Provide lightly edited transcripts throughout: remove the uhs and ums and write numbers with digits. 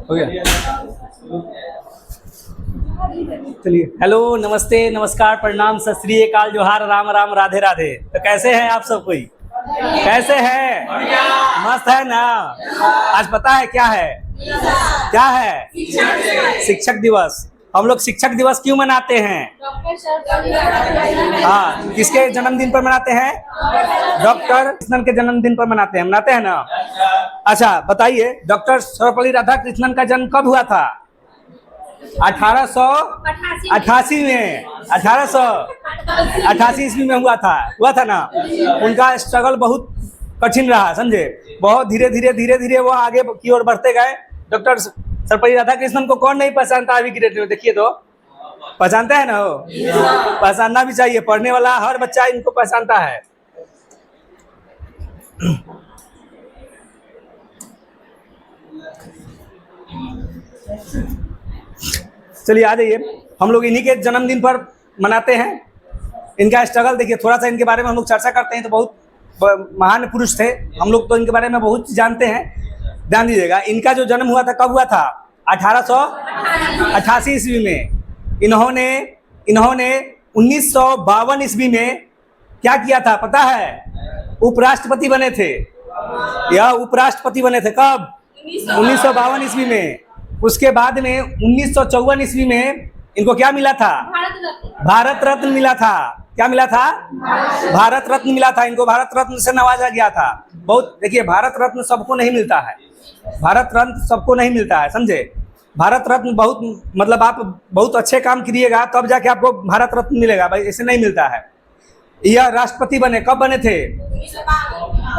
हो गया। चलिए, हेलो, नमस्ते, नमस्कार, प्रणाम, सत श्री अकाल, जोहार, राम राम, राधे राधे। तो कैसे हैं आप सब? कोई कैसे है? मस्त है ना? आज पता है क्या है? क्या है? शिक्षक दिवस। हम लोग शिक्षक दिवस क्यों मनाते हैं? हाँ, किसके जन्मदिन पर मनाते हैं? डॉक्टर कृष्णन के जन्मदिन पर मनाते हैं ना? अच्छा बताइए, डॉक्टर सर्वपल्ली राधाकृष्णन का जन्म कब हुआ था? 1888 में, 1888 ईस्वी में हुआ था ना? उनका स्ट्रगल बहुत कठिन रहा, समझे? बहुत धीरे धीरे वो आगे की ओर बढ़ते गए। डॉक्टर सर्वपल्ली राधाकृष्णन को कौन नहीं पहचानता अभी की डेट में? देखिए तो, पहचानता है ना? हो पहचानना भी चाहिए, पढ़ने वाला हर बच्चा इनको पहचानता है। चलिए आ जाइए, हम लोग इन्हीं के जन्मदिन पर मनाते हैं। इनका स्ट्रगल देखिए, थोड़ा सा इनके बारे में हम लोग चर्चा करते हैं। तो बहुत महान पुरुष थे, हम लोग तो इनके बारे में बहुत जानते हैं। ध्यान दीजिएगा, इनका जो जन्म हुआ था कब हुआ था? 1888 ईस्वी में। इन्होंने 1952 ईस्वी में क्या किया था पता है? उपराष्ट्रपति बने थे। यह उपराष्ट्रपति बने थे कब? 1952 ईस्वी में। उसके बाद में 1954 ईस्वी में इनको क्या मिला था? भारत रत्न मिला था। क्या मिला था? भारत रत्न मिला था। इनको भारत रत्न से नवाजा गया था। बहुत देखिए, भारत रत्न सबको नहीं मिलता है। भारत रत्न सबको नहीं मिलता है, समझे? भारत रत्न बहुत, मतलब आप बहुत अच्छे काम करिएगा तब जाके आपको भारत रत्न मिलेगा, भाई ऐसे नहीं मिलता है। यह राष्ट्रपति बने कब बने थे?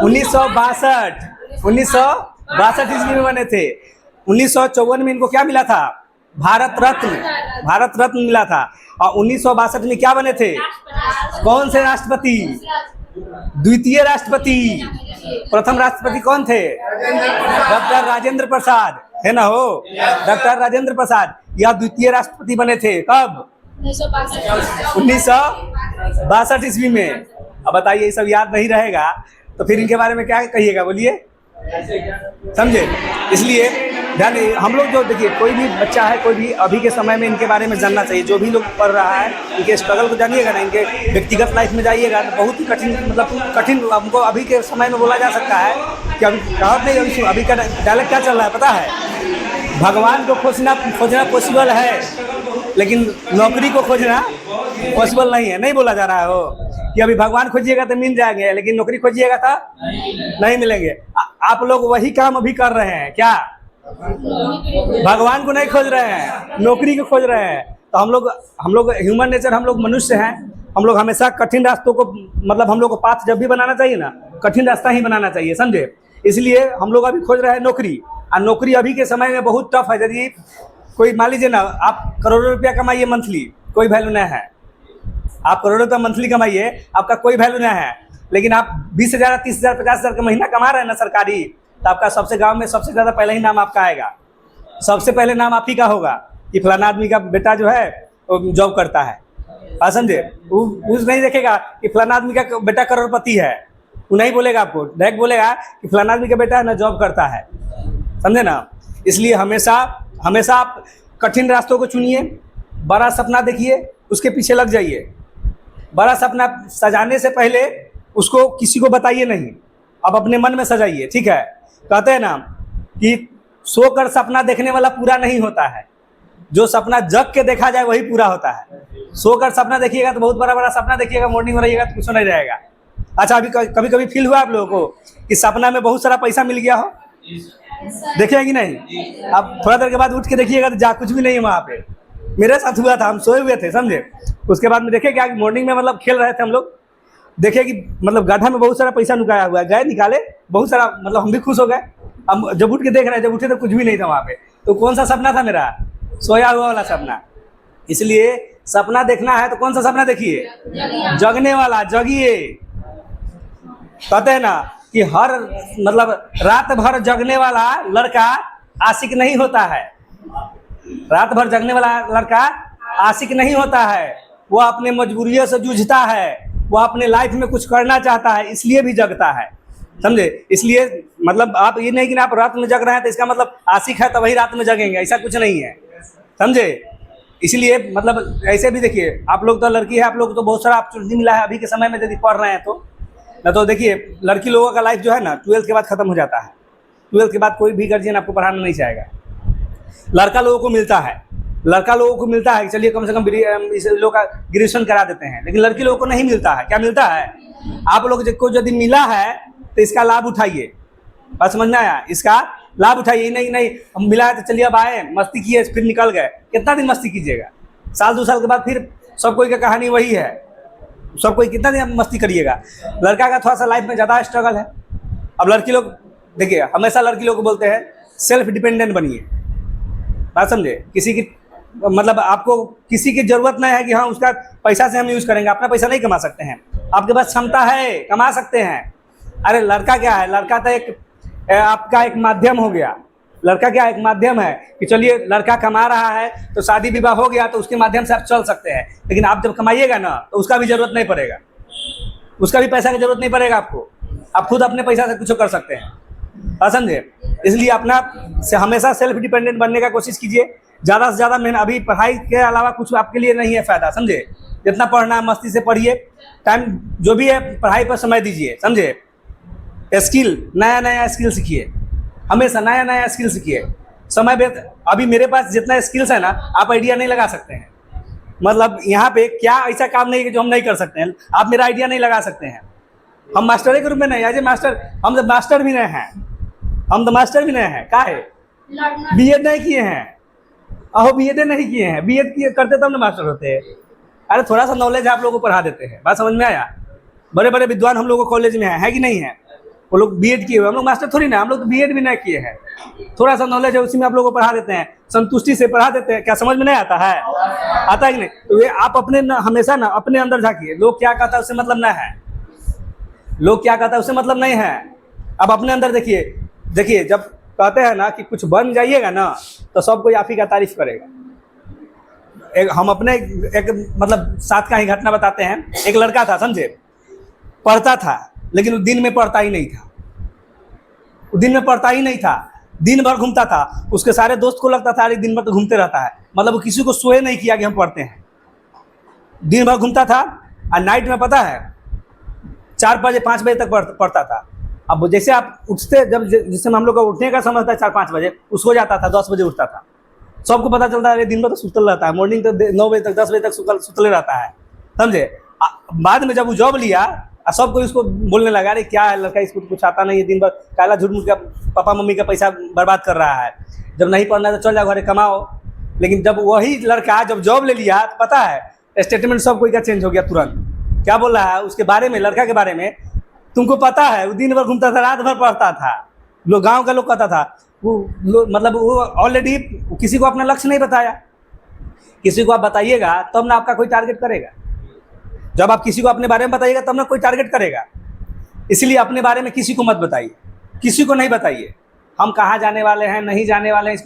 1962 ईस्वी में बने थे। 1954 में इनको क्या मिला था? भारत रत्न मिला था। और 1962 में क्या बने थे? कौन से राष्ट्रपति? द्वितीय राष्ट्रपति। प्रथम राष्ट्रपति कौन थे? डॉक्टर राजेंद्र प्रसाद, है ना? हो डॉक्टर राजेंद्र प्रसाद, यह द्वितीय राष्ट्रपति बने थे कब? 1962 ईस्वी में। अब बताइए, ये सब याद नहीं रहेगा तो फिर इनके बारे में क्या कहिएगा, बोलिए, समझे? इसलिए ध्यान, हम लोग जो देखिए, कोई भी बच्चा है, कोई भी अभी के समय में इनके बारे में जानना चाहिए। जो भी लोग पढ़ रहा है, इनके स्ट्रगल को जानिएगा ना, इनके व्यक्तिगत लाइफ में जाइएगा तो बहुत ही कठिन, मतलब कठिन हमको अभी के समय में बोला जा सकता है कि अभी कहावत नहीं, अभी का डायलॉग क्या चल रहा है पता है? भगवान को खोजना पॉसिबल है, लेकिन नौकरी को खोजना पॉसिबल नहीं है। नहीं बोला जा रहा है हो कि अभी भगवान खोजिएगा तो मिल जाएंगे, लेकिन नौकरी खोजिएगा तो नहीं मिलेंगे। आप लोग वही काम अभी कर रहे हैं क्या? भगवान को नहीं खोज रहे हैं, नौकरी को खोज रहे हैं। तो हम लोग ह्यूमन नेचर, हम लोग मनुष्य हैं। हम लोग हमेशा कठिन रास्तों को, मतलब हम लोग को पाथ जब भी बनाना चाहिए ना, कठिन रास्ता ही बनाना चाहिए, समझे? इसलिए हम लोग अभी खोज रहे हैं नौकरी। और नौकरी अभी के समय में बहुत टफ है। यदि कोई मान लीजिए ना, आप करोड़ों रुपया कमाइए मंथली, कोई वैल्यू नहीं है। आप करोड़ों रुपया मंथली कमाइए, आपका कोई वैल्यू नहीं है। लेकिन आप 20,000, 30,000, 50,000 का महीना कमा रहे हैं ना सरकारी, तो आपका सबसे गांव में सबसे ज़्यादा पहले ही नाम आपका आएगा। सबसे पहले नाम आप ही का होगा कि फलाना आदमी का बेटा जो है वो जॉब करता है। समझे? वो नहीं देखेगा कि फलाना आदमी का बेटा करोड़पति है, वो नहीं बोलेगा आपको, डायरेक्ट बोलेगा कि फलाना आदमी का बेटा है ना जॉब करता है। समझे ना? इसलिए हमेशा आप कठिन रास्तों को चुनिए, बड़ा सपना देखिए, उसके पीछे लग जाइए। बड़ा सपना सजाने से पहले उसको किसी को बताइए नहीं, अब अपने मन में सजाइए, ठीक है? कहते हैं ना कि सोकर सपना देखने वाला पूरा नहीं होता है, जो सपना जग के देखा जाए वही पूरा होता है। सोकर सपना देखिएगा तो बहुत बड़ा सपना देखिएगा, मॉर्निंग में रहिएगा तो कुछ नहीं रहेगा। अच्छा, अभी कभी कभी फील हुआ आप लोगों को कि सपना में बहुत सारा पैसा मिल गया हो? देखिए कि नहीं? अब थोड़ा देर के बाद उठ के देखिएगा तो जा कुछ भी नहीं है वहाँ पे। मेरे साथ हुआ था, हम सोए हुए थे, समझे? उसके बाद में देखे क्या, मॉर्निंग में मतलब खेल रहे थे हम लोग, देखे कि मतलब गड्ढा में बहुत सारा पैसा लुकाया हुआ है, गए निकाले बहुत सारा, मतलब हम भी खुश हो गए। हम जब उठ के देख रहे हैं, जब उठे तो कुछ भी नहीं था वहाँ पे। तो कौन सा सपना था मेरा? सोया हुआ वाला सपना। इसलिए सपना देखना है तो कौन सा सपना देखिए? जगने वाला, जगिए। कहते हैं ना कि हर, मतलब रात भर जगने वाला लड़का आशिक नहीं होता है। रात भर जगने वाला लड़का आशिक नहीं होता है, वो अपने मजबूरियों से जूझता है, वो अपने लाइफ में कुछ करना चाहता है, इसलिए भी जगता है। समझे। इसलिए मतलब आप ये नहीं कि आप रात में जग रहे हैं तो इसका मतलब आशिक है तो वही रात में जगेंगे, ऐसा कुछ नहीं है, समझे। इसलिए मतलब ऐसे भी देखिए, आप लोग तो लड़की है, आप लोग तो बहुत सारा अपॉर्चुनिटी मिला है अभी के समय में यदि पढ़ रहे हैं तो। न तो देखिए लड़की लोगों का लाइफ जो है ना 12th के बाद खत्म हो जाता है। 12th के बाद कोई भी गार्जियन आपको पढ़ाना नहीं चाहेगा। लड़का लोगों को मिलता है, लड़का लोगों को मिलता है कि चलिए कम से कम इस लोग का ग्रेजुएशन करा देते हैं, लेकिन लड़की लोगों को नहीं मिलता है। क्या मिलता है? आप लोग को यदि मिला है तो इसका लाभ उठाइए, बात समझ में आया? इसका लाभ उठाइए। नहीं नहीं हम मिला है तो चलिए अब आए, मस्ती किए फिर निकल गए, कितना दिन मस्ती कीजिएगा? साल 2 साल के बाद फिर सब कोई का कहानी वही है, सब कोई कितना दिन मस्ती करिएगा? लड़का का थोड़ा सा लाइफ में ज़्यादा स्ट्रगल है। अब लड़की लोग देखिए हमेशा लड़की लोग को बोलते हैं सेल्फ डिपेंडेंट बनिए, बात समझे। किसी की मतलब आपको किसी की जरूरत नहीं है कि हाँ उसका पैसा से हम यूज़ करेंगे, अपना पैसा नहीं कमा सकते हैं, आपके पास क्षमता है, कमा सकते हैं। अरे लड़का क्या है? लड़का तो एक आपका एक माध्यम हो गया। लड़का क्या एक माध्यम है कि चलिए लड़का कमा रहा है तो शादी विवाह हो गया तो उसके माध्यम से आप चल सकते हैं, लेकिन आप जब कमाइएगा ना तो उसका भी जरूरत नहीं पड़ेगा, उसका भी पैसा की जरूरत नहीं पड़ेगा आपको, आप खुद अपने पैसा से कुछ कर सकते हैं, समझे। इसलिए अपना से हमेशा सेल्फ डिपेंडेंट बनने का कोशिश कीजिए, ज़्यादा से ज़्यादा मेहनत। अभी पढ़ाई के अलावा कुछ आपके लिए नहीं है फ़ायदा, समझे। जितना पढ़ना है मस्ती से पढ़िए, टाइम जो भी है पढ़ाई पर समय दीजिए, समझे। स्किल नया नया स्किल सीखिए, हमेशा नया नया स्किल सीखिए। समय व्यर्थ अभी मेरे पास जितना स्किल्स है ना आप आइडिया नहीं लगा सकते हैं। मतलब यहाँ पे क्या ऐसा काम नहीं है जो हम नहीं कर सकते हैं, आप मेरा आइडिया नहीं लगा सकते हैं। हम मास्टर के रूप में नहीं, एज ए मास्टर हम तो मास्टर भी नहीं हैं, हम तो मास्टर भी नहीं हैं। क्या है? बीएड नहीं किए हैं, अहो बीएड नहीं किए हैं, बीएड किए करते तब ना मास्टर होते हैं। अरे थोड़ा सा नॉलेज आप लोगों को पढ़ा देते हैं, बात समझ में आया। बड़े बड़े विद्वान हम लोग को कॉलेज में है कि नहीं है? वो लोग बीएड किए हुए, हम लोग मास्टर थोड़ी ना, हम लोग तो बीएड भी नहीं किए हैं। थोड़ा सा नॉलेज है उसी में आप लोगों को पढ़ा देते हैं, संतुष्टि से पढ़ा देते हैं। क्या समझ में नहीं आता है? आता है कि नहीं? तो ये आप अपने हमेशा ना अपने अंदर झांकिए, लोग क्या कहता है उससे मतलब नहीं है, लोग क्या कहता है उससे मतलब नहीं है। अब अपने अंदर देखिए, देखिए जब कहते हैं ना कि कुछ बन जाइएगा ना तो सब कोई आप ही का तारीफ करेगा। हम अपने एक मतलब साथ का ही घटना बताते हैं। एक लड़का था, समझे, पढ़ता था लेकिन वो दिन में पढ़ता ही नहीं था, वो दिन में पढ़ता ही नहीं था, दिन भर घूमता था। उसके सारे दोस्त को लगता था अरे दिन भर तो घूमते रहता है, मतलब वो किसी को सोए नहीं किया कि हम पढ़ते हैं। दिन भर घूमता था और नाइट में पता है 4 बजे 5 बजे तक पढ़ता था। अब जैसे आप उठते, जब जिससे हम लोग का उठने का समय था 4-5 बजे, उसको जाता था 10 बजे उठता था। सबको पता चलता है अरे दिन भर तो सुतल रहता है, मॉर्निंग तो 9 बजे तक 10 बजे तक सुतले रहता है, समझे। बाद में जब वो जॉब लिया सब कोई उसको बोलने लगा अरे क्या है लड़का, इसको कुछ आता नहीं है, दिन भर काला झूठ मूठ का पापा मम्मी का पैसा बर्बाद कर रहा है, जब नहीं पढ़ना है तो चल जाओ घरे कमाओ। लेकिन जब वही लड़का जब जॉब ले लिया तो पता है स्टेटमेंट सब कोई का चेंज हो गया तुरंत। क्या बोल रहा है उसके बारे में, लड़का के बारे में? तुमको पता है वो दिन भर घूमता था, रात भर पढ़ता था। लोग गाँव का लोग कहता था वो मतलब वो ऑलरेडी किसी को अपना लक्ष्य नहीं बताया। किसी को आप बताइएगा तब ना आपका कोई टारगेट करेगा, जब आप किसी को अपने बारे में बताइएगा तब ना कोई टारगेट करेगा। इसलिए अपने बारे में किसी को मत बताइए, किसी को नहीं बताइए। हम कहाँ जाने वाले हैं, नहीं जाने वाले हैं,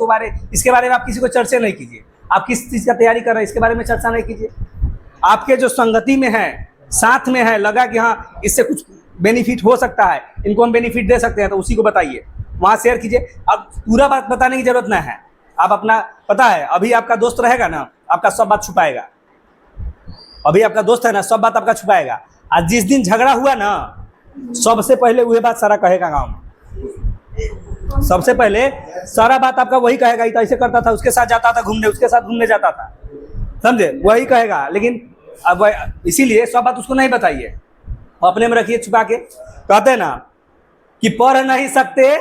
इसके बारे में आप किसी को चर्चा नहीं कीजिए। आप किस चीज़ का तैयारी कर रहे हैं इसके बारे में चर्चा नहीं कीजिए। आपके जो संगति में है, साथ में है, लगा कि हाँ इससे कुछ बेनिफिट हो सकता है, इनको हम बेनिफिट दे सकते हैं, तो उसी को बताइए, वहाँ शेयर कीजिए। अब पूरा बात बताने की जरूरत नहीं है। आप अपना पता है अभी आपका दोस्त रहेगा ना, आपका सब बात छुपाएगा। अभी आपका दोस्त है ना, सब बात आपका छुपाएगा। आज जिस दिन झगड़ा हुआ ना सबसे पहले वही बात सारा कहेगा गाँव में। सबसे पहले सारा बात आपका वही कहेगा, तो ऐसे करता था, उसके साथ जाता था घूमने, उसके साथ घूमने जाता था, समझे, वही कहेगा। लेकिन अब इसीलिए सब बात उसको नहीं बताइए, अपने में रखिए छुपा के। कहते हैं ना कि पढ़ नहीं सकते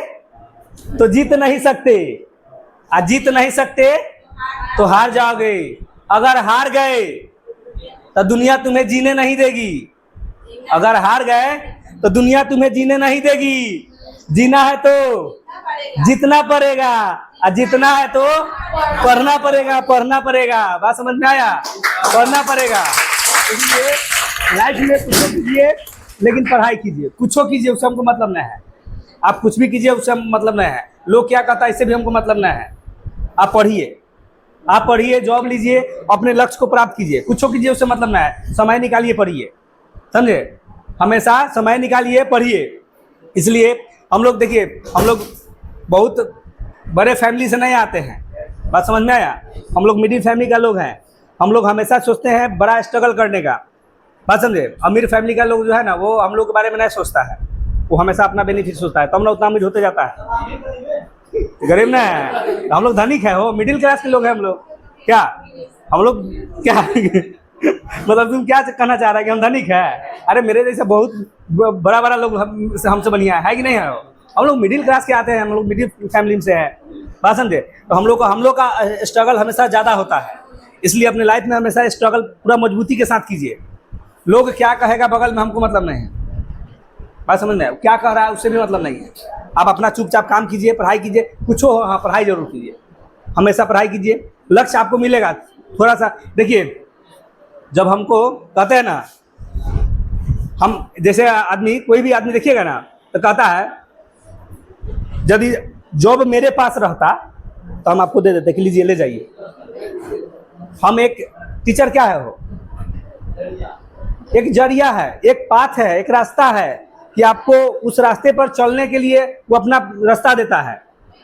तो जीत नहीं सकते, और जीत नहीं सकते तो हार जाओगे। अगर हार गए तो दुनिया तुम्हें जीने नहीं देगी, अगर हार गए तो दुनिया तुम्हें जीने नहीं देगी। जीना है तो जीतना पड़ेगा, और जीतना है तो पढ़ना पड़ेगा, पढ़ना पड़ेगा। बात समझ में आया? पढ़ना पड़ेगा। इसलिए लाइफ में कुछ कीजिए लेकिन पढ़ाई कीजिए, कुछ कीजिए उससे हमको मतलब नहीं है। आप कुछ भी कीजिए उससे मतलब नहीं है, लोग क्या कहता है इससे भी हमको मतलब नहीं है। आप पढ़िए, आप पढ़िए, जॉब लीजिए, अपने लक्ष्य को प्राप्त कीजिए, कुछ कीजिए उससे मतलब नहीं है। समय निकालिए, पढ़िए, समझे, हमेशा समय निकालिए, पढ़िए। इसलिए हम लोग देखिए, हम लोग बहुत बड़े फैमिली से नहीं आते हैं, बात समझ में आया। हम लोग मिडिल फैमिली का लोग हैं। हम लोग हमेशा सोचते हैं बड़ा स्ट्रगल करने का, बात समझे। अमीर फैमिली का लोग जो है ना, वो हम लोग के बारे में नहीं सोचता है, वो हमेशा अपना बेनिफिट सोचता है, तो हम लोग उतना अमीर होते जाता है। गरीब ना है, हम लोग धनिक है, हो मिडिल क्लास के लोग हैं हम लोग। क्या हम लोग क्या मतलब तुम क्या कहना चाह रहा है कि हम धनिक है? अरे मेरे जैसे बहुत बड़ा बड़ा लोग हमसे बढ़िया है कि नहीं है? हम लोग मिडिल क्लास के आते हैं, हम लोग मिडिल फैमिली से हैं, बात समझे। तो हम लोग का स्ट्रगल हमेशा ज़्यादा होता है, इसलिए अपने लाइफ में हमेशा स्ट्रगल पूरा मजबूती के साथ कीजिए। लोग क्या कहेगा बगल में हमको मतलब नहीं है, बात समझ में, क्या कह रहा है उससे भी मतलब नहीं है। आप अपना चुपचाप काम कीजिए, पढ़ाई कीजिए, कुछ हो हाँ पढ़ाई जरूर कीजिए, हमेशा पढ़ाई कीजिए, लक्ष्य आपको मिलेगा। थोड़ा सा देखिए, जब हमको कहते हैं ना, हम जैसे आदमी, कोई भी आदमी देखिएगा ना तो कहता है यदि जॉब मेरे पास रहता तो हम आपको दे देते कि लीजिए ले जाइए। हम एक टीचर क्या है, वो एक जरिया है, एक पाथ है, एक रास्ता है कि आपको उस रास्ते पर चलने के लिए वो अपना रास्ता देता है।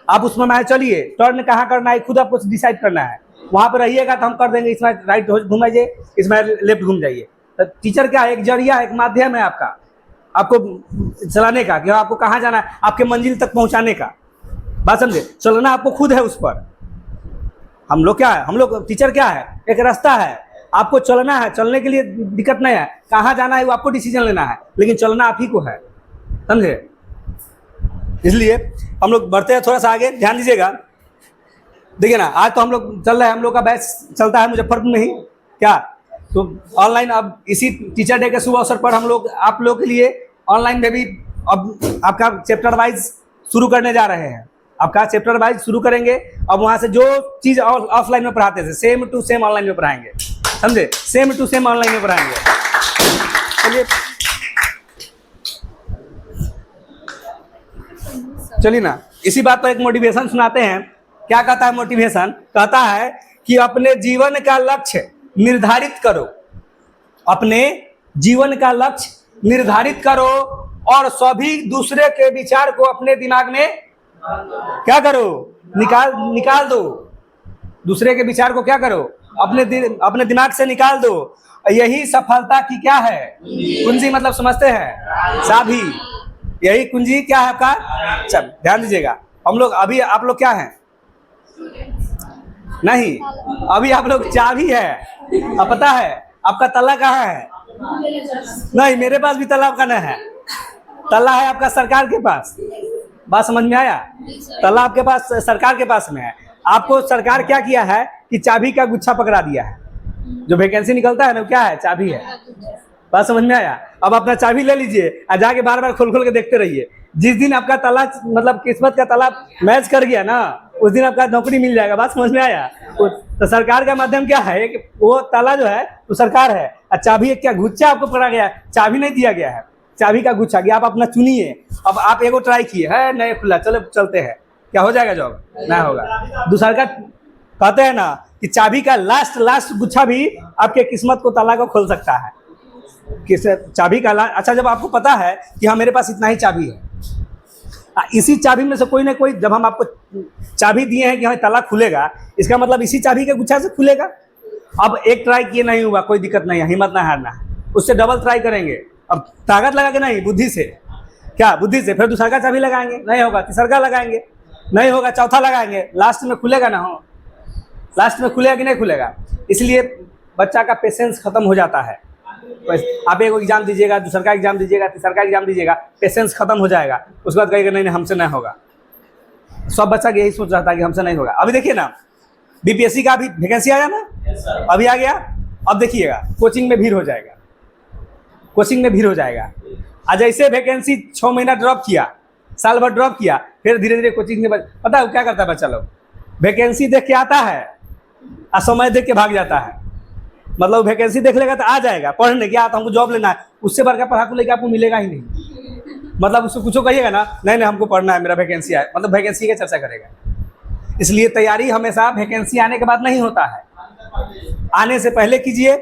आप उसमें मैं चलिए, टर्न कहाँ करना है खुद आपको डिसाइड करना है। वहाँ पर रहिएगा तो हम कर देंगे, इसमें राइट घुमाइए, इसमें लेफ्ट घूम जाइए। तो टीचर क्या है, एक जरिया, एक माध्यम है आपका, आपको चलाने का, कि आपको कहाँ जाना है, आपके मंजिल तक पहुँचाने का, बात समझे। चलना आपको खुद है उस पर। हम लोग क्या है, हम लोग टीचर क्या है, एक रास्ता है, आपको चलना है, चलने के लिए दिक्कत नहीं है, कहाँ जाना है वो आपको डिसीजन लेना है, लेकिन चलना आप ही को है, समझे। इसलिए हम लोग बढ़ते हैं थोड़ा सा आगे, ध्यान दीजिएगा। देखिए ना, आज तो हम लोग चल रहे हैं, हम लोग का बैच चलता है मुजफ्फरपुर में ही, क्या तो ऑनलाइन। अब इसी टीचर डे के शुभ अवसर पर हम लोग आप लोग के लिए ऑनलाइन में भी अब आपका चैप्टर वाइज शुरू करने जा रहे हैं। आपका चैप्टर वाइज शुरू करेंगे। अब वहाँ से जो चीज़ ऑफलाइन में पढ़ाते थे, सेम टू सेम ऑनलाइन में पढ़ाएंगे, समझे, सेम टू सेम ऑनलाइन में पढ़ाएंगे। चलिए ना, इसी बात पर एक मोटिवेशन सुनाते हैं। क्या कहता है मोटिवेशन? कहता है कि अपने जीवन का लक्ष्य निर्धारित करो, अपने जीवन का लक्ष्य निर्धारित करो और सभी दूसरे के विचार को अपने दिमाग में क्या करो, निकाल दो। दूसरे के विचार को क्या करो, अपने दिमाग से निकाल दो। यही सफलता की क्या है, कुंजी, मतलब समझते हैं, चाबी। यही कुंजी क्या है आपका, चल ध्यान दीजिएगा। हम लोग अभी, आप लोग क्या हैं, नहीं अभी आप लोग चाबी है। अब पता है आपका ताला कहाँ है? नहीं, मेरे पास भी ताला आपका नहीं है, ताला है आपका सरकार के पास। बात समझ में आया? ताला आपके पास सरकार के पास में है। आपको सरकार क्या किया है कि चाबी का गुच्छा पकड़ा दिया है। जो वैकेंसी निकलता है ना, क्या है, चाबी है। बात समझ में आया? अब अपना चाबी ले लीजिए और जाके बार बार खोल खोल के देखते रहिए। जिस दिन आपका ताला, मतलब किस्मत का ताला मैच कर गया ना, उस दिन आपका नौकरी मिल जाएगा। बात समझ में आया? तो सरकार का माध्यम क्या है, कि वो ताला जो है तो सरकार है, और चाबी एक क्या गुच्छा आपको पकड़ा गया है, चाबी नहीं दिया गया है, चाबी का गुच्छा कि आप अपना चुनिए। अब आप एगो ट्राई किए है, नहीं खुला, चलो चलते हैं, क्या हो जाएगा जॉब? नहीं होगा। दूसरा का कहते हैं ना कि चाबी का लास्ट गुच्छा भी आपके किस्मत को, ताला को खोल सकता है। किस चाबी का अच्छा, जब आपको पता है कि हाँ मेरे पास इतना ही चाबी है, इसी चाबी में से कोई ना कोई, जब हम आपको चाबी दिए हैं कि हमें ताला खुलेगा, इसका मतलब इसी चाबी के गुच्छा से खुलेगा। अब एक ट्राई किए नहीं हुआ, कोई दिक्कत नहीं है, हिम्मत ना हारना, उससे डबल ट्राई करेंगे। अब ताकत लगा के नहीं, बुद्धि से, क्या बुद्धि से, फिर दूसरा का चाबी लगाएंगे, नहीं होगा, तीसरा का लगाएंगे, नहीं होगा, चौथा लगाएंगे, लास्ट में खुलेगा ना, हो लास्ट में खुलेगा कि नहीं खुलेगा। इसलिए बच्चा का पेशेंस खत्म हो जाता है। आप एक एग्जाम दीजिएगा, दूसरा का एग्जाम दीजिएगा, तीसरा का एग्जाम दीजिएगा, पेशेंस खत्म हो जाएगा। उसके बाद कहेगा नहीं हमसे नहीं होगा। सब बच्चा यही सोच रहा था कि हमसे नहीं होगा। अभी देखिए ना, बीपीएससी का भी वैकेंसी आया ना, अभी आ गया। अब देखिएगा कोचिंग में भीड़ हो जाएगा, कोचिंग में भीड़ हो जाएगा। आज जैसे वैकेंसी 6 महीना ड्रॉप किया, साल भर ड्रॉप किया, फिर धीरे धीरे कोचिंग में, पता है क्या करता है बच्चा लोग, वैकेंसी देख के आता है और समय देख के भाग जाता है। मतलब वैकेंसी देख लेगा तो आ जाएगा पढ़ने, क्या आता हमको जॉब लेना है, उससे बढ़कर पढ़ाकू लेके आपको मिलेगा ही नहीं। मतलब उसको कुछ कहिएगा ना, नहीं हमको पढ़ना है, मेरा वैकेंसी आए, मतलब वैकेंसी की चर्चा करेगा। इसलिए तैयारी हमेशा वैकेंसी आने के बाद नहीं होता है, आने से पहले कीजिए,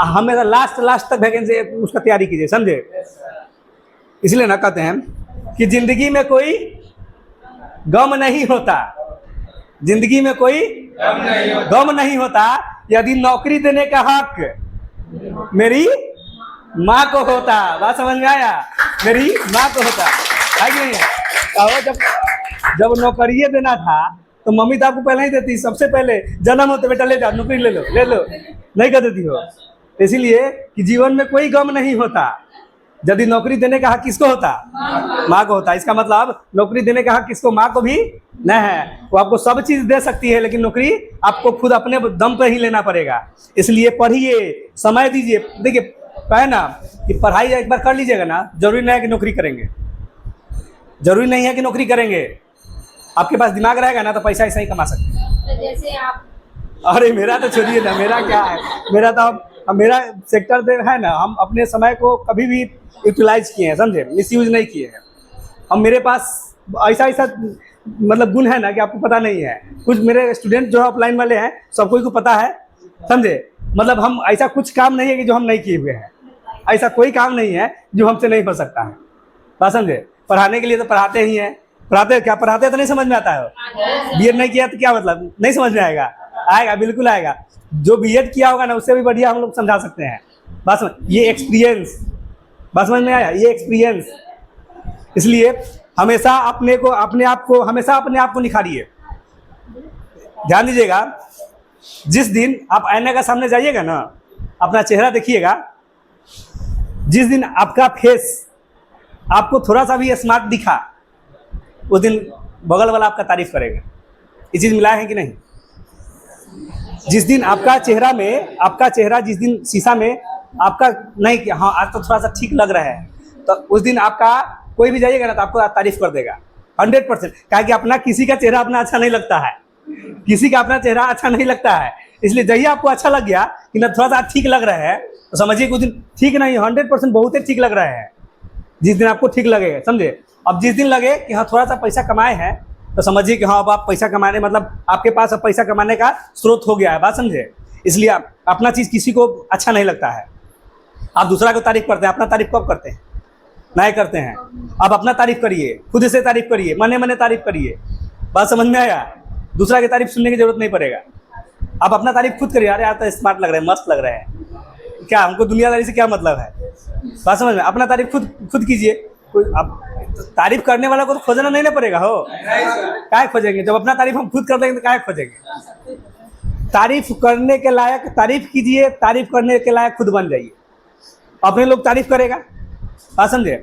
हमेशा लास्ट तक वैकेंसी उसका तैयारी कीजिए, समझे। इसलिए ना कहते हैं कि जिंदगी में कोई गम नहीं होता, जिंदगी में कोई गम नहीं होता यदि नौकरी देने का हक मेरी माँ को होता। बात समझ में आया? मेरी माँ को होता है कि नहीं है? कहो जब नौकरिये देना था तो मम्मी तो आपको पहले ही देती, सबसे पहले जन्म होते बेटा ले जाओ नौकरी ले लो, नहीं कर देती हो। इसीलिए कि जीवन में कोई गम नहीं होता यदि नौकरी देने का हक किसको होता? माँ को होता। इसका मतलब नौकरी देने का हक किसको? माँ को भी नहीं है। वो आपको सब चीज दे सकती है लेकिन नौकरी आपको खुद अपने दम पर ही लेना पड़ेगा। इसलिए पढ़िए, समय दीजिए। देखिए कहे ना कि पढ़ाई एक बार कर लीजिएगा ना, जरूरी नहीं है कि नौकरी करेंगे, जरूरी नहीं है कि नौकरी करेंगे। आपके पास दिमाग रहेगा ना तो पैसा ऐसा ही कमा सकते हैं। तो जैसे आप, अरे मेरा तो छोड़िए ना, मेरा क्या है, मेरा तो अब मेरा सेक्टर दे है ना, हम अपने समय को कभी भी यूटिलाइज किए हैं, समझे, मिसयूज नहीं किए हैं। अब मेरे पास ऐसा ऐसा मतलब गुण है ना कि आपको पता नहीं है। कुछ मेरे स्टूडेंट जो ऑफलाइन वाले हैं सबको को पता है, समझे। मतलब हम ऐसा कुछ काम नहीं है कि जो हम नहीं किए हुए हैं, ऐसा कोई काम नहीं है जो हमसे नहीं हो सकता है। बात समझे? पढ़ाने के लिए तो पढ़ाते ही हैं। पढ़ाते क्या पढ़ाते तो नहीं समझ में आता है। बीएड नहीं किया तो क्या मतलब, नहीं समझ में आएगा? आएगा, बिल्कुल आएगा। जो बीएड किया होगा ना उससे भी बढ़िया हम लोग समझा सकते हैं। बस ये एक्सपीरियंस, बस समझ में आया? ये एक्सपीरियंस। इसलिए हमेशा अपने आप को निखारिए। ध्यान दीजिएगा, जिस दिन आप आईने का सामने जाइएगा ना, अपना चेहरा देखिएगा, जिस दिन आपका फेस आपको थोड़ा सा भी स्मार्ट दिखा उस दिन बगल वाला आपका तारीफ करेगा। ये चीज मिला है कि नहीं? जिस दिन आपका चेहरा जिस दिन शीशा में आपका नहीं कि हाँ आज तो थोड़ा सा ठीक लग रहा है, तो उस दिन आपका कोई भी जाइएगा ना तो आपको तारीफ कर देगा 100%। क्या कि अपना किसी का चेहरा अपना अच्छा नहीं लगता है, किसी का अपना चेहरा अच्छा नहीं लगता है। इसलिए जही आपको अच्छा लग गया कि ना थोड़ा सा ठीक लग रहा है तो समझिए कि उस दिन ठीक नहीं, 100% बहुत ही ठीक लग रहा है। जिस दिन आपको ठीक लगेगा, समझे। अब जिस दिन लगे कि हाँ थोड़ा सा पैसा कमाए हैं तो समझिए कि हाँ अब आप पैसा कमाने मतलब आपके पास अब पैसा कमाने का स्रोत हो गया है। बात समझे? इसलिए अपना चीज़ किसी को अच्छा नहीं लगता है। आप दूसरा को तारीफ करते हैं, अपना तारीफ कब करते हैं? नहीं करते हैं। आप अपना तारीफ करिए, खुद से तारीफ करिए, मने तारीफ करिए। बात समझ में आया? दूसरा की तारीफ सुनने की जरूरत नहीं पड़ेगा। आप अपना तारीफ खुद करिए। अरे यार तो स्मार्ट लग रहे हैं, मस्त लग रहे हैं, क्या हमको दुनियादारी से क्या मतलब है? बात समझ में? अपना तारीफ खुद कीजिए। कोई आप तारीफ करने वाला को तो खोजना नहीं ना पड़ेगा। हो काय खोजेंगे? जब अपना तारीफ हम खुद कर देंगे तो काय खोजेंगे? तारीफ करने के लायक तारीफ कीजिए, तारीफ करने के लायक खुद बन जाइए, अपने लोग तारीफ करेगा। बात समझे?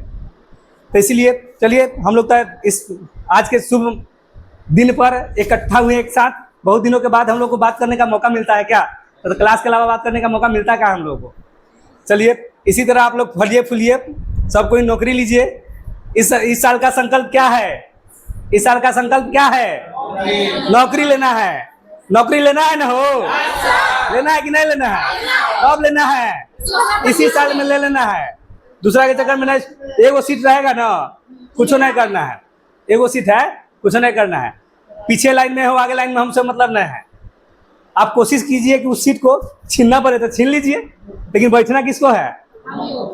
तो इसलिए चलिए हम लोग इस आज के शुभ दिन पर इकट्ठा हुए एक साथ। बहुत दिनों के बाद हम लोग को बात करने का मौका मिलता है। क्या तो क्लास के अलावा बात करने का मौका मिलता है क्या हम लोग को? चलिए इसी तरह आप लोग फलिए फूलिए, सब कोई नौकरी लीजिए। इस साल का संकल्प क्या है? इस साल का संकल्प क्या है? नौकरी लेना है। नौकरी लेना है ना? हो लेना है कि नहीं लेना है? कब लेना है? इसी साल में ले लेना है। दूसरा के चक्कर में नहीं। एगो सीट रहेगा ना, कुछ नहीं करना है। एगो सीट है, कुछ नहीं करना है। पीछे लाइन में हो, आगे लाइन में हमसे मतलब नहीं है। आप कोशिश कीजिए कि उस सीट को छीनना पड़े तो छीन लीजिए, लेकिन बैठना किसको है?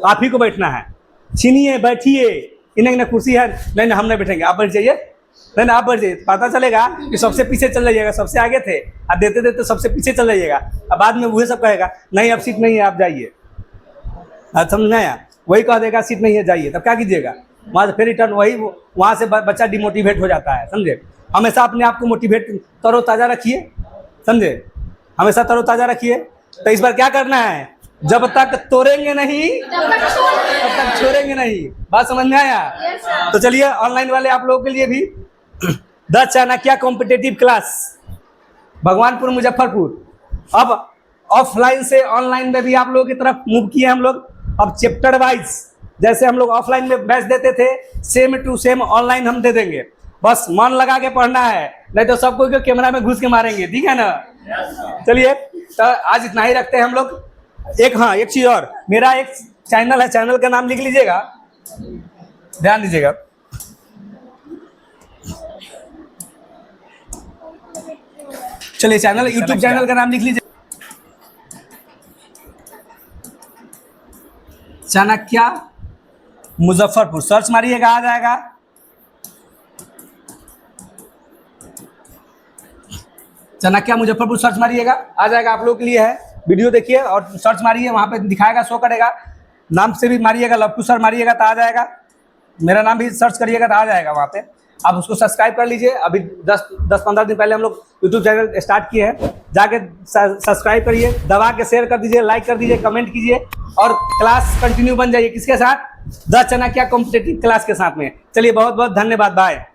आप ही को बैठना है। छीनिए, बैठिए। इन्हें कुर्सी है, नहीं हम नहीं बैठेंगे, आप बैठ जाइए। नहीं आप बैठ जाइए, पता चलेगा कि सबसे पीछे चल जाइएगा। सबसे आगे थे, आप देते देते सबसे पीछे चल जाइएगा। अब बाद में वही सब कहेगा नहीं अब सीट नहीं है, आप जाइए। समझ में आया? वही कह देगा सीट नहीं है, जाइए। तब क्या कीजिएगा? वहाँ से फिर रिटर्न वही, वहाँ से बच्चा डिमोटिवेट हो जाता है। समझे? हमेशा अपने आप को मोटिवेट तरोताज़ा रखिए, समझे, हमेशा तरोताज़ा रखिए। तो इस बार क्या करना है? जब तक तोड़ेंगे नहीं तब तक छोड़ेंगे नहीं। बात समझ में आया? तो चलिए ऑनलाइन वाले आप लोगों के लिए भी 10 चाणक्य कॉम्पिटेटिव क्लास भगवानपुर मुजफ्फरपुर। अब ऑफलाइन से ऑनलाइन में भी आप लोगों की तरफ मूव किए हम लोग। अब चैप्टर वाइज जैसे हम लोग ऑफलाइन में बैच देते थे, सेम टू सेम ऑनलाइन हम दे देंगे। बस मन लगा के पढ़ना है, नहीं तो सबको कैमरा में घुस के मारेंगे। ठीक है ना? चलिए तो आज इतना ही रखते हैं हम लोग। एक चीज और, मेरा एक चैनल है, चैनल का नाम लिख लीजिएगा, ध्यान दीजिएगा। चलिए चैनल, यूट्यूब चैनल का नाम लिख लीजिए, चाणक्य मुजफ्फरपुर। सर्च मारिएगा, आ जाएगा। चाणक्य मुजफ्फरपुर सर्च मारिएगा, आ जाएगा, आप लोगों के लिए है। वीडियो देखिए और सर्च मारिए, वहाँ पे दिखाएगा, शो करेगा। नाम से भी मारिएगा, लप्पू सर मारिएगा तो आ जाएगा। मेरा नाम भी सर्च करिएगा तो आ जाएगा वहाँ पे। आप उसको सब्सक्राइब कर लीजिए। अभी 10-15 दिन पहले हम लोग यूट्यूब चैनल स्टार्ट किए हैं, जाके सब्सक्राइब करिए, दबा के शेयर कर दीजिए, लाइक कर दीजिए, कमेंट कीजिए और क्लास कंटिन्यू बन जाइए। किसके साथ? द चाणक्य कॉम्पिटिटिव क्लास के साथ में। चलिए, बहुत बहुत धन्यवाद, बाय।